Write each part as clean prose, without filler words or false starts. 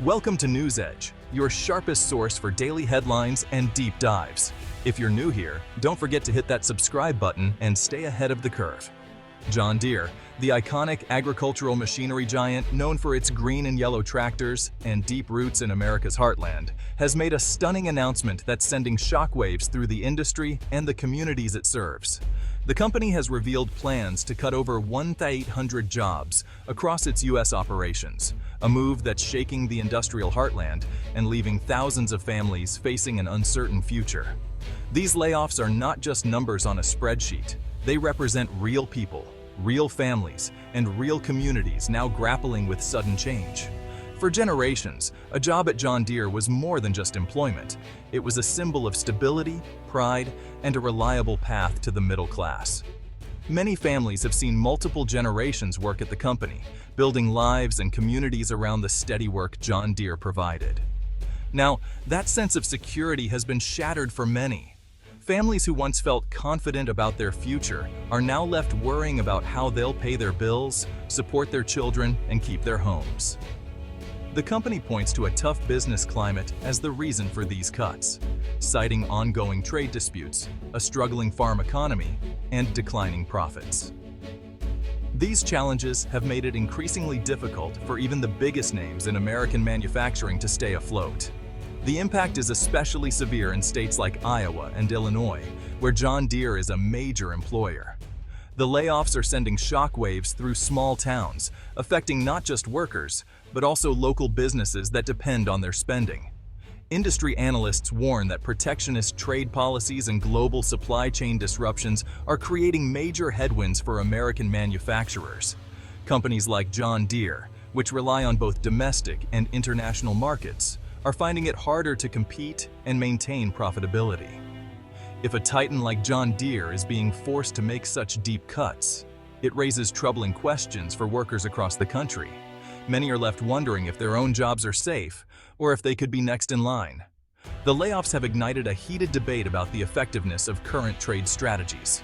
Welcome to News Edge, your sharpest source for daily headlines and deep dives. If you're new here, don't forget to hit that subscribe button and stay ahead of the curve. John Deere, the iconic agricultural machinery giant known for its green and yellow tractors and deep roots in America's heartland, has made a stunning announcement that's sending shockwaves through the industry and the communities it serves. The company has revealed plans to cut over 1,800 jobs across its U.S. operations, a move that's shaking the industrial heartland and leaving thousands of families facing an uncertain future. These layoffs are not just numbers on a spreadsheet. They represent real people, real families, and real communities now grappling with sudden change. For generations, a job at John Deere was more than just employment. It was a symbol of stability, pride, and a reliable path to the middle class. Many families have seen multiple generations work at the company, building lives and communities around the steady work John Deere provided. Now, that sense of security has been shattered for many. Families who once felt confident about their future are now left worrying about how they'll pay their bills, support their children, and keep their homes. The company points to a tough business climate as the reason for these cuts, citing ongoing trade disputes, a struggling farm economy, and declining profits. These challenges have made it increasingly difficult for even the biggest names in American manufacturing to stay afloat. The impact is especially severe in states like Iowa and Illinois, where John Deere is a major employer. The layoffs are sending shockwaves through small towns, affecting not just workers, but also local businesses that depend on their spending. Industry analysts warn that protectionist trade policies and global supply chain disruptions are creating major headwinds for American manufacturers. Companies like John Deere, which rely on both domestic and international markets, are finding it harder to compete and maintain profitability. If a titan like John Deere is being forced to make such deep cuts, it raises troubling questions for workers across the country. Many are left wondering if their own jobs are safe or if they could be next in line. The layoffs have ignited a heated debate about the effectiveness of current trade strategies.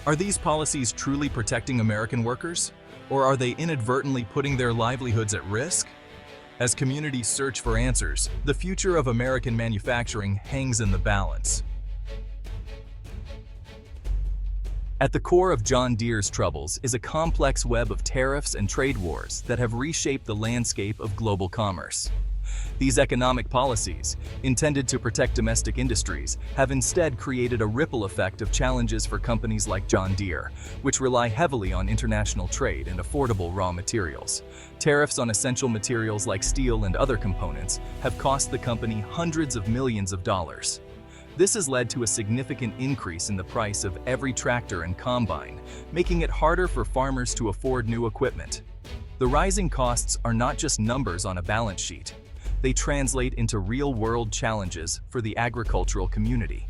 Are these policies truly protecting American workers, or are they inadvertently putting their livelihoods at risk? As communities search for answers, the future of American manufacturing hangs in the balance. At the core of John Deere's troubles is a complex web of tariffs and trade wars that have reshaped the landscape of global commerce. These economic policies, intended to protect domestic industries, have instead created a ripple effect of challenges for companies like John Deere, which rely heavily on international trade and affordable raw materials. Tariffs on essential materials like steel and other components have cost the company hundreds of millions of dollars. This has led to a significant increase in the price of every tractor and combine, making it harder for farmers to afford new equipment. The rising costs are not just numbers on a balance sheet. They translate into real-world challenges for the agricultural community.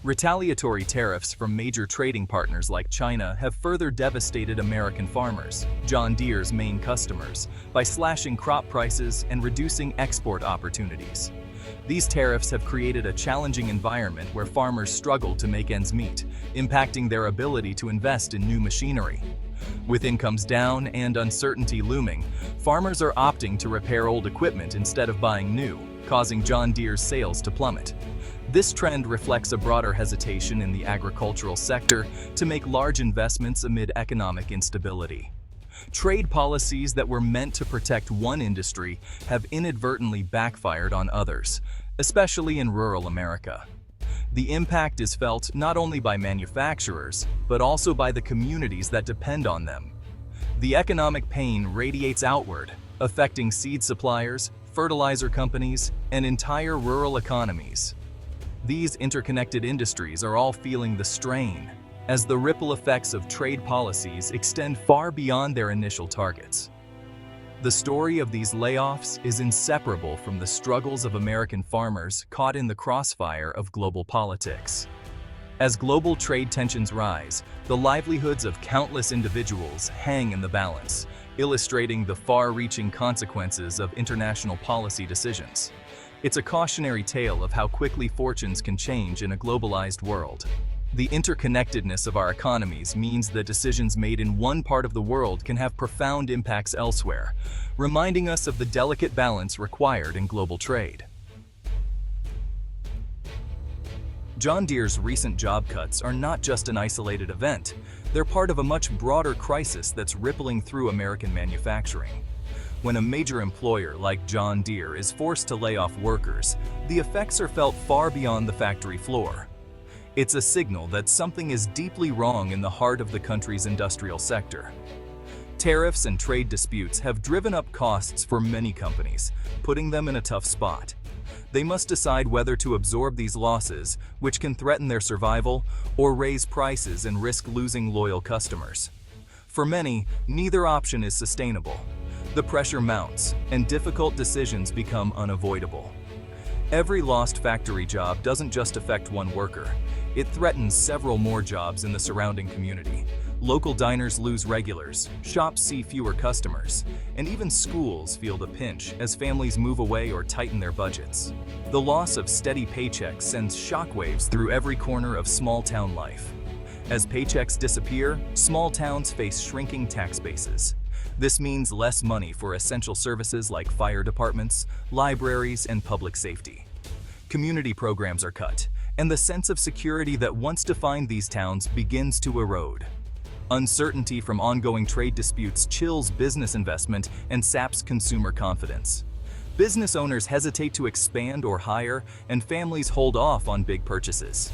Retaliatory tariffs from major trading partners like China have further devastated American farmers, John Deere's main customers, by slashing crop prices and reducing export opportunities. These tariffs have created a challenging environment where farmers struggle to make ends meet, impacting their ability to invest in new machinery. With incomes down and uncertainty looming, farmers are opting to repair old equipment instead of buying new, causing John Deere's sales to plummet. This trend reflects a broader hesitation in the agricultural sector to make large investments amid economic instability. Trade policies that were meant to protect one industry have inadvertently backfired on others, especially in rural America. The impact is felt not only by manufacturers, but also by the communities that depend on them. The economic pain radiates outward, affecting seed suppliers, fertilizer companies, and entire rural economies. These interconnected industries are all feeling the strain, as the ripple effects of trade policies extend far beyond their initial targets. The story of these layoffs is inseparable from the struggles of American farmers caught in the crossfire of global politics. As global trade tensions rise, the livelihoods of countless individuals hang in the balance, illustrating the far-reaching consequences of international policy decisions. It's a cautionary tale of how quickly fortunes can change in a globalized world. The interconnectedness of our economies means that decisions made in one part of the world can have profound impacts elsewhere, reminding us of the delicate balance required in global trade. John Deere's recent job cuts are not just an isolated event. They're part of a much broader crisis that's rippling through American manufacturing. When a major employer like John Deere is forced to lay off workers, the effects are felt far beyond the factory floor. It's a signal that something is deeply wrong in the heart of the country's industrial sector. Tariffs and trade disputes have driven up costs for many companies, putting them in a tough spot. They must decide whether to absorb these losses, which can threaten their survival, or raise prices and risk losing loyal customers. For many, neither option is sustainable. The pressure mounts, and difficult decisions become unavoidable. Every lost factory job doesn't just affect one worker. It threatens several more jobs in the surrounding community. Local diners lose regulars, shops see fewer customers, and even schools feel the pinch as families move away or tighten their budgets. The loss of steady paychecks sends shockwaves through every corner of small-town life. As paychecks disappear, small towns face shrinking tax bases. This means less money for essential services like fire departments, libraries, and public safety. Community programs are cut, and the sense of security that once defined these towns begins to erode. Uncertainty from ongoing trade disputes chills business investment and saps consumer confidence. Business owners hesitate to expand or hire, and families hold off on big purchases.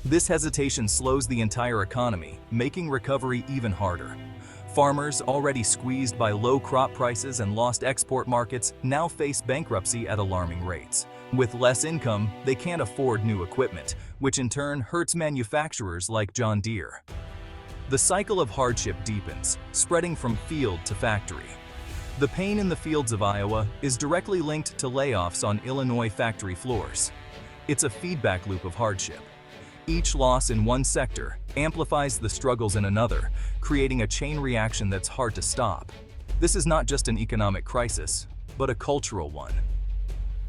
This hesitation slows the entire economy, making recovery even harder. Farmers, already squeezed by low crop prices and lost export markets, now face bankruptcy at alarming rates. With less income, they can't afford new equipment, which in turn hurts manufacturers like John Deere. The cycle of hardship deepens, spreading from field to factory. The pain in the fields of Iowa is directly linked to layoffs on Illinois factory floors. It's a feedback loop of hardship. Each loss in one sector amplifies the struggles in another, creating a chain reaction that's hard to stop. This is not just an economic crisis, but a cultural one.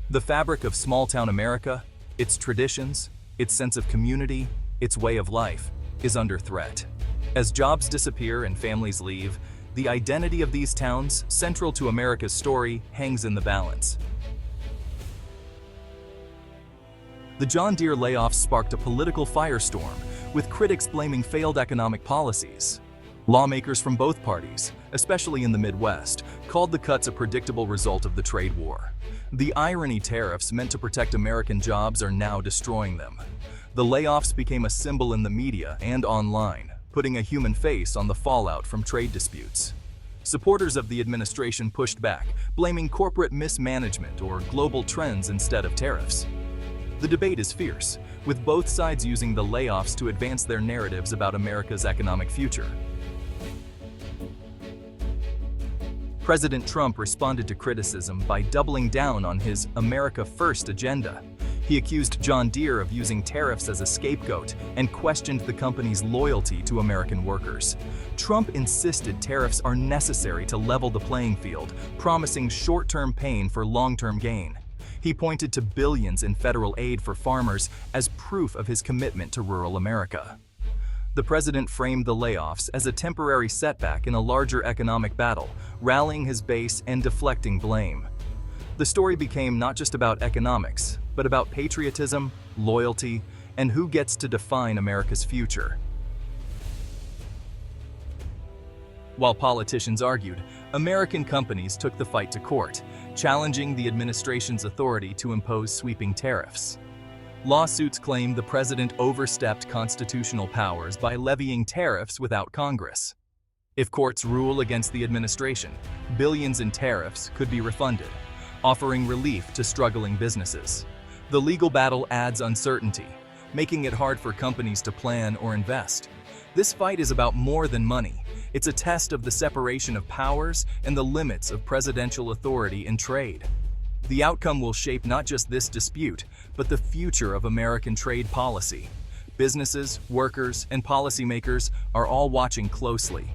The fabric of small-town America, its traditions, its sense of community, its way of life, is under threat. As jobs disappear and families leave, the identity of these towns, central to America's story, hangs in the balance. The John Deere layoffs sparked a political firestorm, with critics blaming failed economic policies. Lawmakers from both parties, especially in the Midwest, called the cuts a predictable result of the trade war. The irony: tariffs meant to protect American jobs are now destroying them. The layoffs became a symbol in the media and online, putting a human face on the fallout from trade disputes. Supporters of the administration pushed back, blaming corporate mismanagement or global trends instead of tariffs. The debate is fierce, with both sides using the layoffs to advance their narratives about America's economic future. President Trump responded to criticism by doubling down on his America First agenda. He accused John Deere of using tariffs as a scapegoat and questioned the company's loyalty to American workers. Trump insisted tariffs are necessary to level the playing field, promising short-term pain for long-term gain. He pointed to billions in federal aid for farmers as proof of his commitment to rural America. The president framed the layoffs as a temporary setback in a larger economic battle, rallying his base and deflecting blame. The story became not just about economics, but about patriotism, loyalty, and who gets to define America's future. While politicians argued, American companies took the fight to court, challenging the administration's authority to impose sweeping tariffs. Lawsuits claimed the president overstepped constitutional powers by levying tariffs without Congress. If courts rule against the administration, billions in tariffs could be refunded, offering relief to struggling businesses. The legal battle adds uncertainty, making it hard for companies to plan or invest. This fight is about more than money. It's a test of the separation of powers and the limits of presidential authority in trade. The outcome will shape not just this dispute, but the future of American trade policy. Businesses, workers, and policymakers are all watching closely.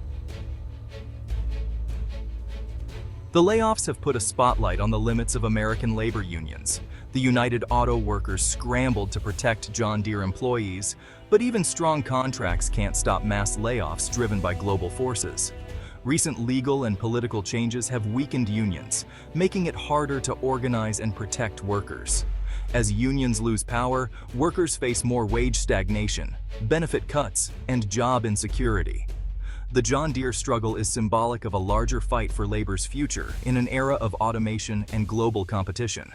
The layoffs have put a spotlight on the limits of American labor unions. The United Auto Workers scrambled to protect John Deere employees, but even strong contracts can't stop mass layoffs driven by global forces. Recent legal and political changes have weakened unions, making it harder to organize and protect workers. As unions lose power, workers face more wage stagnation, benefit cuts, and job insecurity. The John Deere struggle is symbolic of a larger fight for labor's future in an era of automation and global competition.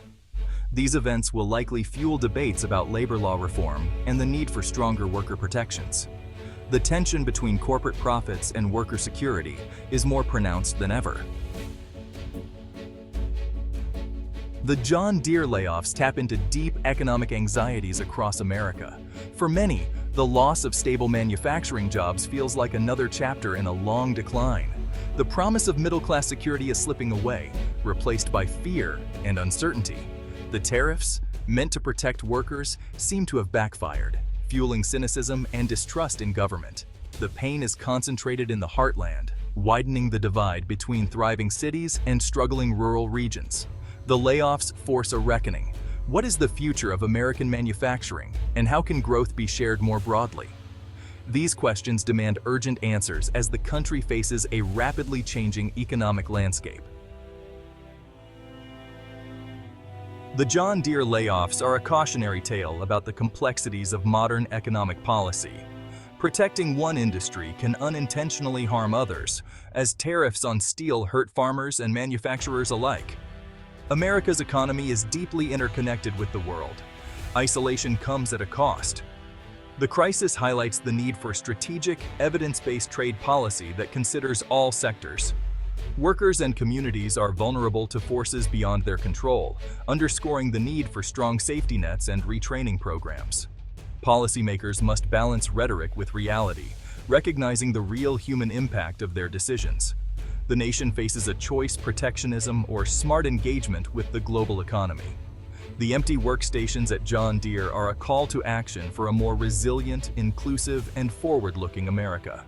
These events will likely fuel debates about labor law reform and the need for stronger worker protections. The tension between corporate profits and worker security is more pronounced than ever. The John Deere layoffs tap into deep economic anxieties across America. For many, the loss of stable manufacturing jobs feels like another chapter in a long decline. The promise of middle-class security is slipping away, replaced by fear and uncertainty. The tariffs, meant to protect workers, seem to have backfired, fueling cynicism and distrust in government. The pain is concentrated in the heartland, widening the divide between thriving cities and struggling rural regions. The layoffs force a reckoning. What is the future of American manufacturing, and how can growth be shared more broadly? These questions demand urgent answers as the country faces a rapidly changing economic landscape. The John Deere layoffs are a cautionary tale about the complexities of modern economic policy. Protecting one industry can unintentionally harm others, as tariffs on steel hurt farmers and manufacturers alike. America's economy is deeply interconnected with the world. Isolation comes at a cost. The crisis highlights the need for strategic, evidence-based trade policy that considers all sectors. Workers and communities are vulnerable to forces beyond their control, underscoring the need for strong safety nets and retraining programs. Policymakers must balance rhetoric with reality, recognizing the real human impact of their decisions. The nation faces a choice: protectionism or smart engagement with the global economy. The empty workstations at John Deere are a call to action for a more resilient, inclusive, and forward-looking America.